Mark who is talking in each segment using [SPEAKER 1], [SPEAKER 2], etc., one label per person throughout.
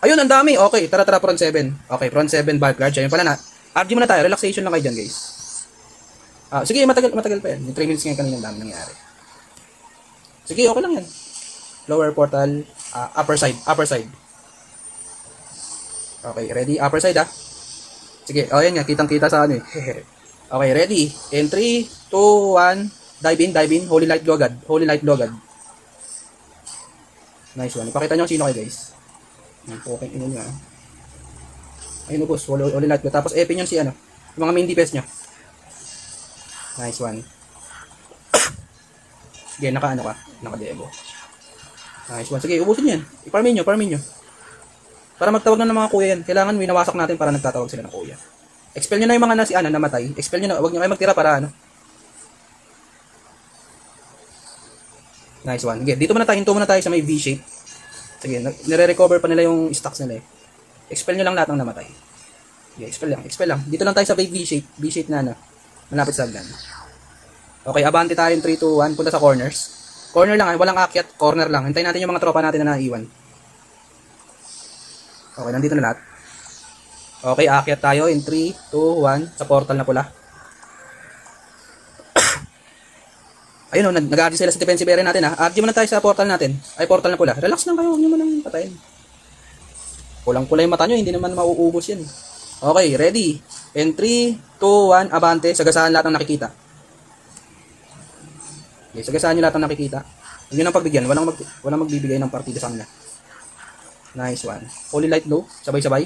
[SPEAKER 1] Ayun, ang dami. Okay, tara, front 7. Okay, front 7 bulk large. Ayun pala na. RG muna tayo. Relaxation lang kayo dyan, guys. Sige, matagal pa yan. Yung 3 minutes ngayon kanina ang dami nangyari. Sige, okay lang yan. Lower portal, upper side. Okay, ready? Upper side, Sige, yan nga. Kitang-kita sa ano eh. Okay, ready? In 3, 2, 1. Dive in. Holy light go agad. Nice one. Ipakita nyo sino kayo, guys. Ang poking ino nyo, Ayun, boss. Holy light go. Tapos, epin yun si ano. Yung mga main DPS nyo. Nice one. Sige, naka-ano ka? Naka-debo. Nice one. Sige, ubusin yan. I-farmin nyo. Para magtawag na ng mga kuya yan. Kailangan may nawasak natin para nagtatawag sila ng kuya. Expel nyo na yung mga namatay. Expel nyo na. Huwag nyo kayo magtira para ano. Nice one. Sige, dito hinto muna tayo sa may V-shape. Sige, nire-recover pa nila yung stocks nila eh. Expel nyo lang lahat ng namatay. Sige, expel lang. Dito lang tayo sa V-shape. V-shape na ano. Malapit sa hagdan. Okay, abante tayo 3, 2, 1. Punta sa corners. Corner lang, walang akyat. Corner lang. Hintayin natin yung mga tropa natin na naiwan. Okay, nandito na lahat. Okay, akyat tayo in 3, 2, 1. Sa portal na pula. Ayun nag-RG sila sa defensive area natin RG muna tayo sa portal natin. Ay, portal na pula. Relax lang kayo, huwag nyo man nang patayin. Kulang-kula yung mata nyo, hindi naman mauubos yan. Okay, ready. In 3, 2, 1, abante. Sagasaan lahat ng nakikita. Okay, sagasaan nyo lahat ng nakikita. Huwag nyo nang pagbigyan, walang magbibigay ng partida sa kanila. Nice one. Holy light low, sabay-sabay.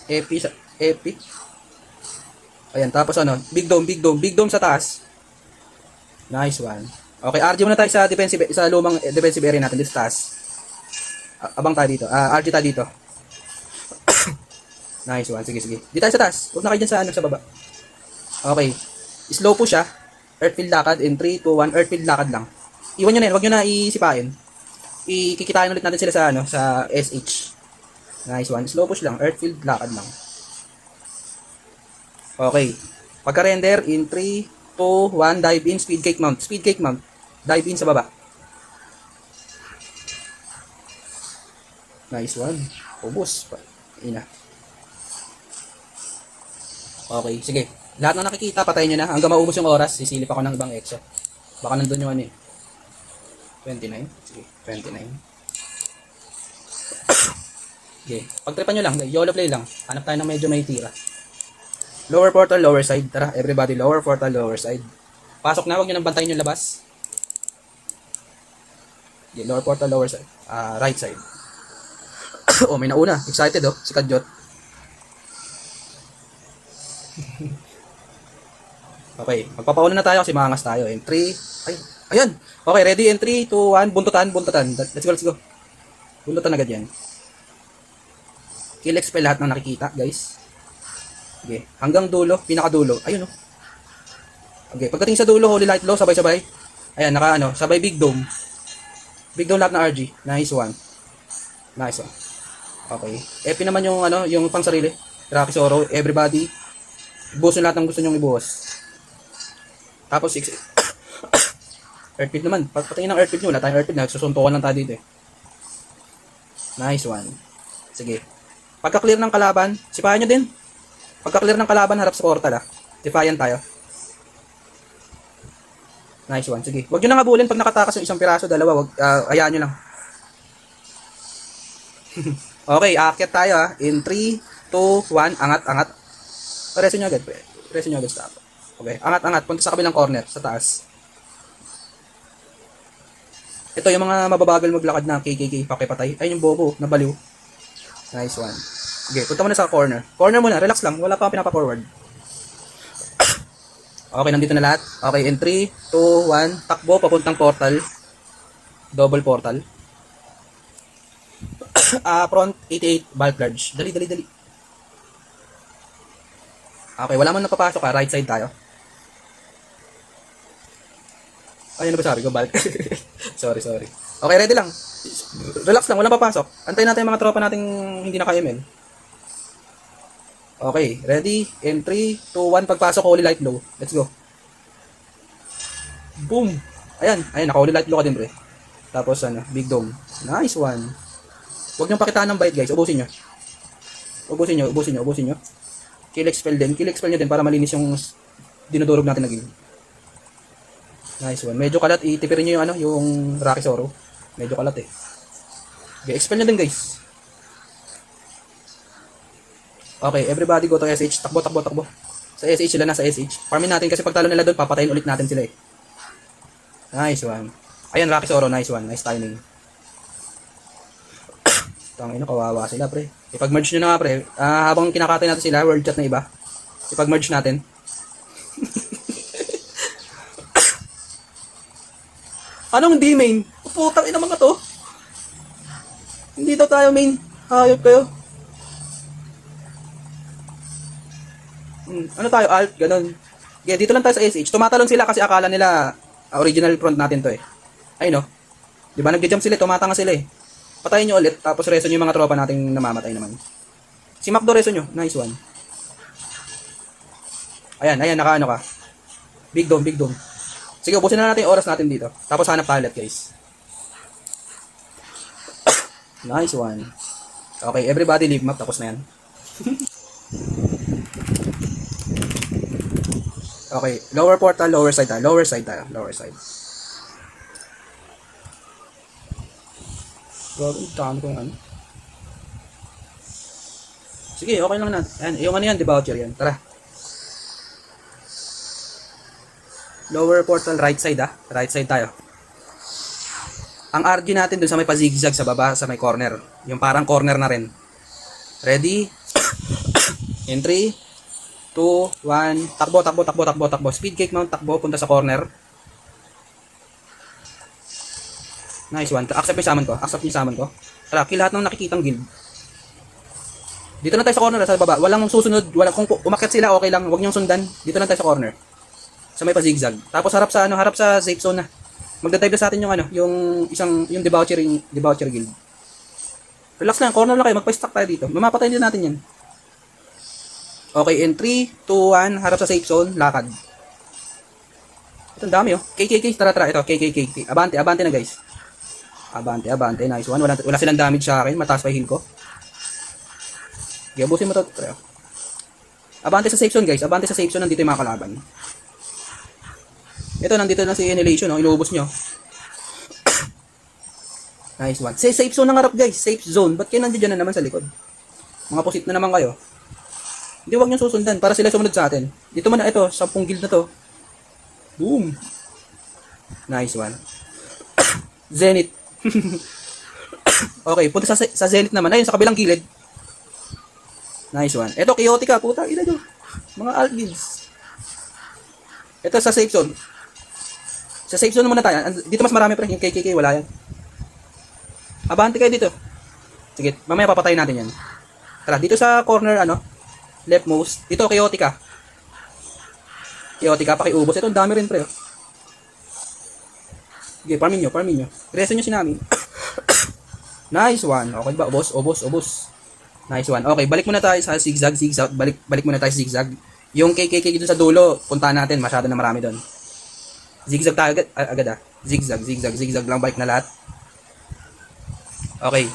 [SPEAKER 1] Epi. Ayan, tapos ano, big dome sa taas. Nice one. Okay, RG muna tayo sa lumang defensive area natin dito sa taas. Abang tayo dito. RG tayo dito. Nice one. Sige. Dito tayo sa taas. Huwag na kayo dyan sa baba. Okay. Slow po siya. Earthfield lakad in 3, 2, 1. Earthfield lakad lang. Iwan nyo na yun. Huwag nyo na isipain. Ikikitain ulit natin sila sa SH. Nice one. Slow push lang. Earthfield lakad lang. Okay. Pagka-render in 3, 2, 1. Dive in. Speed cake mount. Dive in sa baba. Nice one. Ubus. Ina. Okay, sige. Lahat ng nakikita, patayin nyo na. Hanggang maubos yung oras, sisilip ako ng ibang exo. Baka nandun yung ano eh. 29. Sige, 29. Okay. Pagtripan nyo lang, YOLO play lang. Hanap tayo ng medyo may tira. Lower portal, lower side. Tara, everybody, lower portal, lower side. Pasok na, huwag nyo nang bantayin yung labas. Okay, lower portal, lower side. Right side. Oh, may nauna. Excited si Kadyot. Okay, magpapauna na tayo kasi maangas tayo. In 3, ayan. Okay, ready? In 3, 2, 1, buntutan. Let's go. Buntutan agad yan. Kill expel lahat ng nakikita, guys. Okay, hanggang dulo, pinakadulo. Ayun, Okay, pagdating sa dulo, holy light low, sabay-sabay. Ayan, sabay big dome. Big dome lahat ng RG. Nice one. Okay. Epi naman yung pang sarili. Rocky Soro, everybody. Ibuhos yung lahat ng gusto nyong ibuhos. Tapos 6. Earthfield naman. Pagpatingin ng earthfield nyo, wala tayong earthfield. Nagsusuntukan lang tayo dito eh. Nice one. Sige. Pagka-clear ng kalaban, sipahan nyo din. Pagka-clear ng kalaban, harap sa portal Defiant tayo. Nice one. Sige. Huwag nyo nang habulin pag nakatakas yung isang piraso, dalawa. Hayaan nyo lang. Okay, aakyat tayo In 3, 2, 1. Angat. Reso nyo agad. Stop. Okay, angat. Punta sa kabilang corner, sa taas. Ito yung mga mababagal maglakad na KKK, pakipatay. Ayun yung bobo, nabaliw. Nice one. Okay, punta muna sa corner. Corner muna, relax lang. Wala pa akong pinapa-forward. Okay, nandito na lahat. Okay, in 3, 2, 1. Takbo, papuntang portal. Double portal. Front 88, bulk large. Dali. Okay, wala man napapasok Right side tayo. Ayun na ba sabi ko? Bulk. sorry. Okay, ready lang. Relax lang, walang papasok. Antayin natin yung mga tropa nating hindi naka-ML. Okay, ready? In 3, 2, 1. Pagpasok, holy light low. Let's go. Boom! Ayan, naka-holy light low ka din, pre. Tapos, big dome. Nice one. Huwag niyong pakitaan ng bite, guys. Ubusin nyo. Ubusin nyo, ubusin nyo, ubusin nyo. Kill expel din. Kill expel nyo din para malinis yung dinudurog natin na guild. Nice one. Medyo kalat. Itipirin nyo yung ano, yung Rocky Zoro. Medyo kalat eh. Okay, expel nyo din guys. Okay, everybody go to SH. Takbo, takbo, takbo. Sa SH sila, nasa SH. Farmin natin kasi pag talo nila doon, papatayin ulit natin sila eh. Nice one. Ayan, Rocky Zoro. Nice one. Nice timing. Tangina, kawawa sila pre. Ipag-merge nyo na nga pre. Habang kinakatay natin sila, world chat na iba. Ipag-merge natin. Anong di main? Putang ina mga to. Hindi daw tayo main. Hayop kayo. Ano tayo? Alt? Ganon. Yeah, dito lang tayo sa SH. Tumatalon sila kasi akala nila original front natin to eh. Ay no. Di ba nag-jump sila? Tumatanga sila eh. Patayin nyo ulit. Tapos reso nyo yung mga tropa nating namamatay naman. Si Macdo reso nyo. Nice one. Ayan, ayan. Nakaano ka. Big dome, big dome. Sige, ubusin na natin yung oras natin dito. Tapos hanap pallet, guys. Nice one. Okay, everybody leave map. Tapos na yan. Okay, lower portal, lower side tayo. Lower side tayo. Lower side. Dami kong ano. Sige, okay lang na. Yan, yung ano yan, deboucher yan. Tara. Lower portal, right side ah. Right side tayo. Ang RG natin dun sa may pa-zigzag sa baba, sa may corner. Yung parang corner na rin. Ready? In 3, 2, 1. Takbo, takbo, takbo, takbo, takbo. Speed cake mount, takbo, punta sa corner. Nice one. Accept yung summon ko. Accept yung summon ko. Tara, kill lahat ng nakikitang guild. Dito na tayo sa corner, sa baba. Walang susunod. Kung umakyat sila, okay lang. Huwag niyong sundan. Dito na tayo sa corner. Sa may pa-zigzag. Tapos harap sa ano, harap sa safe zone na. Magda-dive na sa atin yung ano, yung deboucher guild. Relax lang, corner lang kayo. Magpa-stack tayo dito. Mamapatay din natin yan. Okay, in 3, 2, 1, harap sa safe zone, lakad. Ito, ang dami oh. KKK, tara, ito, KKK. Abante, abante na guys. Abante, abante, nice one. Wala silang damage sa akin, mataas pa yung heal ko. Okay, abusin mo to. Tara. Abante sa safe zone guys, abante sa safe zone, nandito yung mga kalaban. Ito, nandito na si Annihilation, no? Inuubos nyo. Nice one. Safe zone ng harap guys, safe zone. Ba't kayo nandiyan na naman sa likod? Mga pusit na naman kayo. Hindi, huwag nyo susundan para sila sumunod sa atin. Dito man na ito, 10 guild na to. Boom! Nice one. Zenith. Okay, punta sa Zenith naman. Ayun, sa kabilang gilid. Nice one. Ito, Chaotica, puta. Ina nyo. Mga alt guilds. Ito sa safe zone. Sa safe zone muna tayo. Dito mas marami pa rin. Yung KKK, wala yan. Abante kayo dito. Sige, mamaya papatayin natin yan. Tara, dito sa corner, ano, leftmost. Dito, Chaotica. Chaotica, pakiubos. Ito, ang dami rin, pre. Oh. Sige, farmin nyo, farmin nyo. Reso nyo si Nami. Nice one. Okay ba? Ubos, ubos, ubos. Nice one. Okay, balik muna tayo sa zigzag, zigzag. Balik muna tayo sa zigzag. Yung KKK dito sa dulo, puntahan natin. Masyado na marami doon. Zigzag tayo agad ah. Zigzag, zigzag, zigzag lang. Balik na lahat. Okay.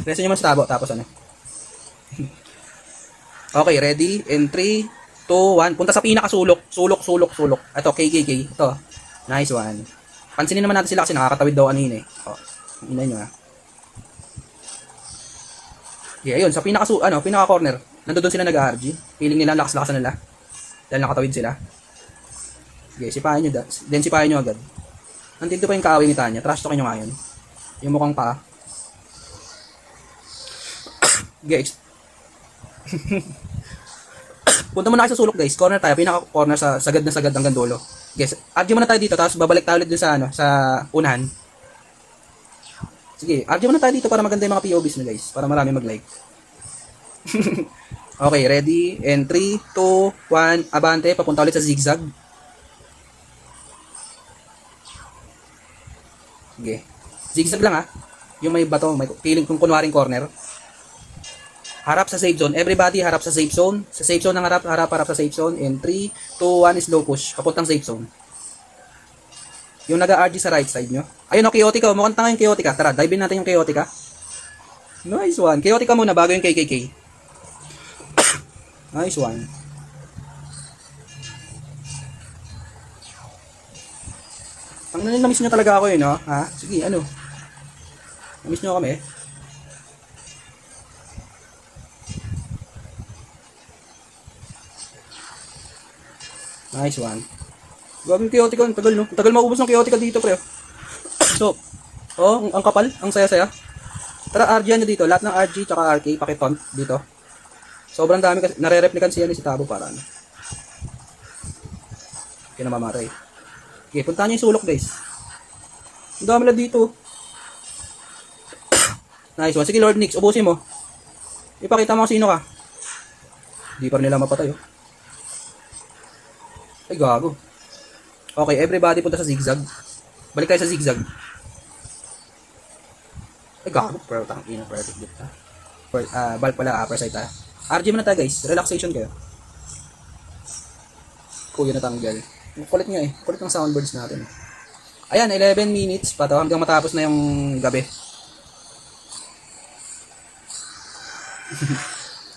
[SPEAKER 1] Reso nyo man sa tabo. Tapos ano. Okay, ready? In 3, 2, 1. Punta sa pinakasulok. Sulok, sulok, sulok. Ito, KKK. Ito. Nice one. Pansinin naman natin sila kasi nakakatawid daw kanina eh. Oh, hinay nyo ah. Yeah, ayun. Sa pinaka-corner. Nandoon sila nag-RG. Feeling nila, lakas-lakasan nila. Dahil nakatawid sila. Okay, sipahin nyo. Then sipahin nyo agad. Nandito pa yung kaaway ni Tanya. Trash talkin nyo nga yun. Yung mukhang paa. Guys. Punta muna kayo sa sulok guys. Corner tayo. Pinaka-corner sa sagad na sagad hanggang dulo. Guys, RG muna tayo dito. Tapos babalik tayo ulit dun sa, sa unahan. Sige, RG muna tayo dito para maganda yung mga POVs na guys. Para marami mag-like. Okay, ready? And 3, 2, 1. Abante. Papunta ulit sa zigzag. Sige. Zigzag lang ha. Yung may bato. May feeling kung kunwaring corner. Harap sa safe zone. Everybody harap sa safe zone. Sa safe zone ng harap sa safe zone. In 3, 2, 1 slow push. Papuntang safe zone. Yung nag-RG sa right side nyo. Ayun o, Chaotica. Mukhang tanga yung Chaotica. Tara, dive in natin yung Chaotica. Nice one. Chaotic ka muna bago yung KKK. Nice one. Ang namiss nyo talaga ako eh, no? Ha? Sige, ano? Namiss nyo kami? Nice one. Grabe yung chaotic ka. Tagal, no? Tagal maubos ng chaotic ka dito, pre. So, oh, ang kapal. Ang saya-saya. Tara, RG nyo dito. Lahat ng RG tsaka RK, pakitont dito. Sobrang dami kasi. Nare-replikan siya ni si Tabo para ano. Kaya namamatay. Okay, puntahan nyo yung sulok, guys. Ang dami na dito. Nice one. Sige, Lord Nix, ubusin mo. Ipakita mo kung sino ka. Di pa rin nila mapatay, oh. Ay, gago. Okay, everybody punta sa zigzag. Balik tayo sa zigzag. Ay, gago. Pero tangina, perfect dito. Balik pala, upper side tayo. RG muna tayo, guys. Relaxation kayo. Kuya natanggal. Kulit nga eh. Kulit ng soundboards natin. Ayan, 11 minutes pa to hanggang matapos na yung gabi.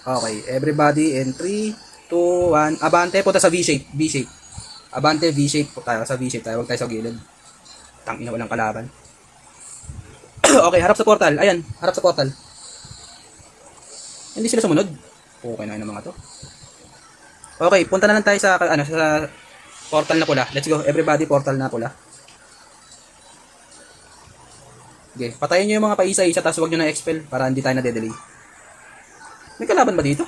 [SPEAKER 1] Okay, everybody in 3, 2, 1. Abante, punta sa V-shape. V-shape. Abante, V-shape tayo. Sa V-shape tayo. Huwag tayo sa gilid. Tangina, walang kalaban. Okay, harap sa portal. Ayan, harap sa portal. Hindi sila sumunod. Okay na yung mga to. Okay, punta na lang tayo sa sa portal na pula. Let's go. Everybody, portal na pula. Okay, patayin nyo yung mga paisa-isa tapos huwag nyo na expel para hindi tayo na-delay. May kalaban ba dito?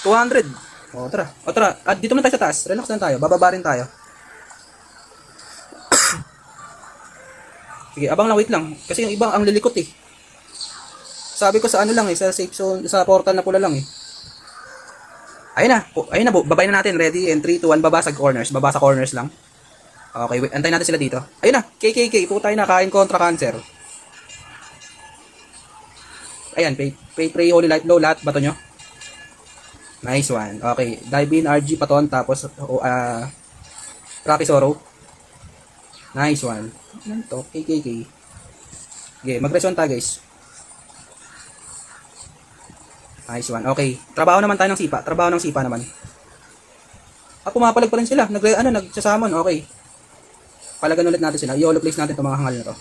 [SPEAKER 1] 200. O, tara. O, tara. At dito na tayo sa taas. Relax lang tayo. Bababa rin tayo. Sige, abang lang. Wait lang. Kasi yung ibang ang lilikot eh. Sabi ko sa ano lang eh. Sa safe zone. Sa portal na pula lang eh. Ayun na. Ayun na. Babay na natin. Ready? And 3, 2, 1. Baba sa corners. Baba sa corners lang. Okay. Wait. Antayin natin sila dito. Ayun na. KKK. Putay na. Kain kontra cancer. Ayan. Pray Holy Light Low. Lahat. Bato nyo. Nice one. Okay. Dive in, RG, paton, tapos Rocky Sorrow. Nice one. Ano to? KKK. Okay, mag-respawn tayo guys. Nice one. Okay. Trabaho naman tayo ng sipa. Trabaho ng sipa naman. Pumapalag pa rin sila. Nagsasamon. Okay. Palagan ulit natin sila. I-holo place natin itong mga hangal na to.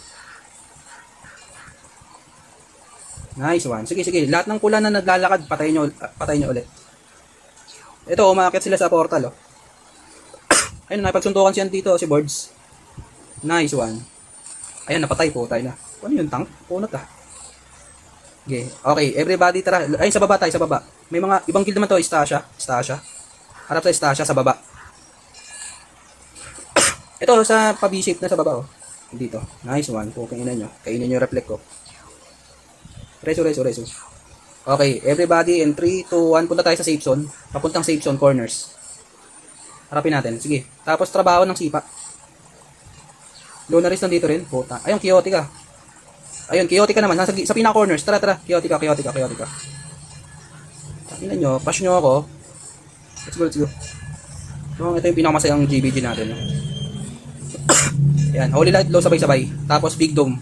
[SPEAKER 1] Nice one. Sige, sige. Lahat ng pula na naglalakad, patayin nyo ulit. Ito, umakit sila sa portal, oh. Ayun, napagsuntukan siya dito, si Boards. Nice one. Ayun, napatay po tayo na. Ano yung tank? Punot ah. Okay, okay, everybody tara. Ayun, sa baba tayo, sa baba. May mga ibang guild naman to, Stasha. Harap sa Stasha, sa baba. Ito, sa pa-V-shape na sa baba, oh. Dito. Nice one. Kainin nyo. Kainin nyo yung reflect ko. Reso. Okay, everybody in 3, 2, 1, punta tayo sa safe zone. Papuntang safe zone corners. Harapin natin. Sige. Tapos trabaho ng sipa. Lunaris nandito rin. Puta. Ayun, chaotic ka. Ayun, chaotic ka naman. Sa pinaka-corners. Tara. Chaotic ka. Tingnan nyo. Pass nyo ako. Let's go. So, ito yung pinakamasayang GBG natin. Ayan, Holy Light Low sabay-sabay. Tapos Big Dome.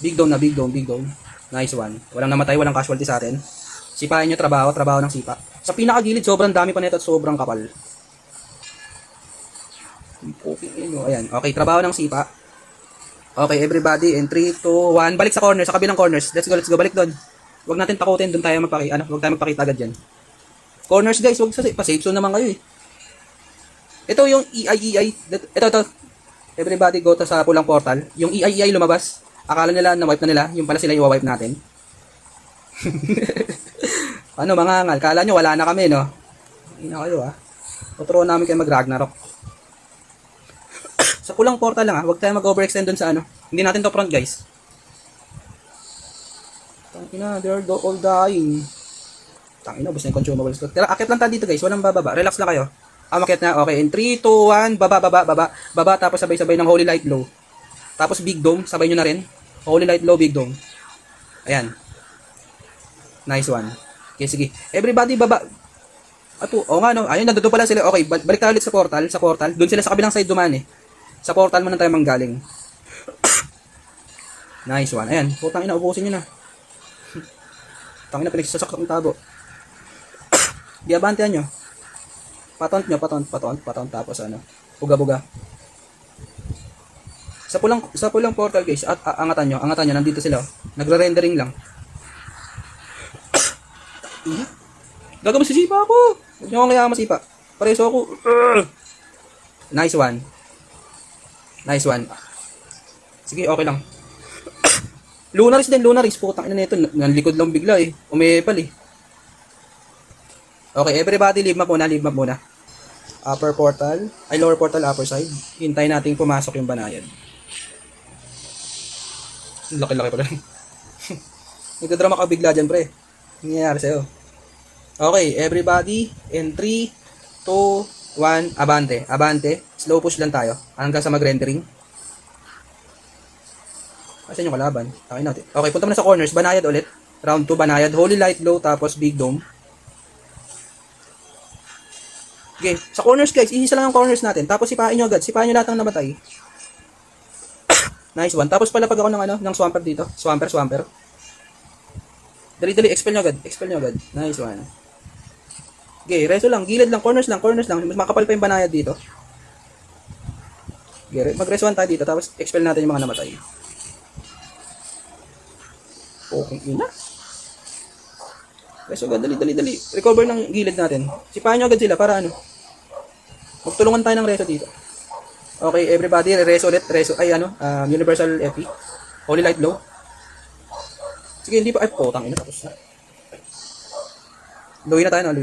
[SPEAKER 1] Big Dome. Nice one. Walang namatay, walang casualty sa atin. Sipahin nyo trabaho ng sipa. Sa pinakagilid, sobrang dami pa nito at sobrang kapal. Ayan. Okay, trabaho ng sipa. Okay, everybody, in 3, 2, 1. Balik sa corners, sa kabilang corners. Let's go. Balik doon. Huwag natin takutin, doon tayo huwag tayo magpakita agad dyan. Corners guys, huwag pa-safe zone naman kayo eh. Ito yung EI. Ito. Everybody go to sa pulang portal. Yung EI lumabas. Akala nila na-wipe na nila, yung pala sila yung wipe natin. Ano mga ngal, kala nyo wala na kami, no? Hindi na kayo, tuturuan namin kayo mag-Ragnarok. Sa kulang portal lang, huwag tayo mag-overextend dun sa ano. Hindi natin to front, guys. Tangina, they're all dying. Tangina, basta yung consumables ko. Tira, akit lang tayo dito, guys. Walang bababa. Relax lang kayo. Makit na. Okay, in 3, 2, 1, baba, tapos sabay-sabay ng Holy Light Low. Tapos Big Dome, sabay nyo na rin. Holy Light Low, Big Dome. Ayan. Nice one. Okay, sige. Everybody, baba. Nga, no. Ayun, nandito pala sila. Okay, balik tayo ulit sa portal. Doon sila sa kabilang side dumaan, eh. Sa portal mo na tayo manggaling. Nice one. Ayan, putang ina, ubusin nyo na. Tangina, pinagsasak ng tabo. Diabantean nyo. Patont nyo, patont. Tapos ano, buga-buga. Sa pulang portal guys, at angatan nyo, nandito sila. Nagre-rendering lang. Gaga, masisipa ako. Huwag nyo akong kaya masipa. Pareso ako. Nice one. Sige, okay lang. Lunaris, putang ina nito. Nanlikod lang bigla eh. Umepal eh. Okay, everybody leave map muna. Upper portal, lower portal, upper side. Hintayin natin pumasok yung banayad. Laki-laki pala. Nagdadrama ka bigla dyan, pre. Ano nangyayari sa'yo? Okay, everybody, in 3, 2, 1, abante. Slow push lang tayo. Hanggang sa mag-rendering. Asan yung kalaban? Okay natin. Okay, punta muna sa corners. Banayad ulit. Round 2, banayad. Holy light glow, tapos big dome. Okay, sa corners guys, isa lang ang corners natin. Tapos sipain nyo agad. Sipain nyo lahat ng namatay. Nice one. Tapos palapag ako ng swamper dito. Swamper. Dali, expel nyo agad. Nice one. Okay, reso lang. Gilid lang, corners lang. Makapal pa yung banayad dito. Okay, mag-reso tayo dito. Tapos expel natin yung mga namatay. Okay, ina. Reso agad, dali. Recover ng gilid natin. Sipahan nyo agad sila para ano. Magtulungan tayo ng reso dito. Okay, everybody, reso ulit. Universal FP. Holy light glow. Sige, hindi pa. Ay, putang ina. Tapos na. Luwi na tayo, no?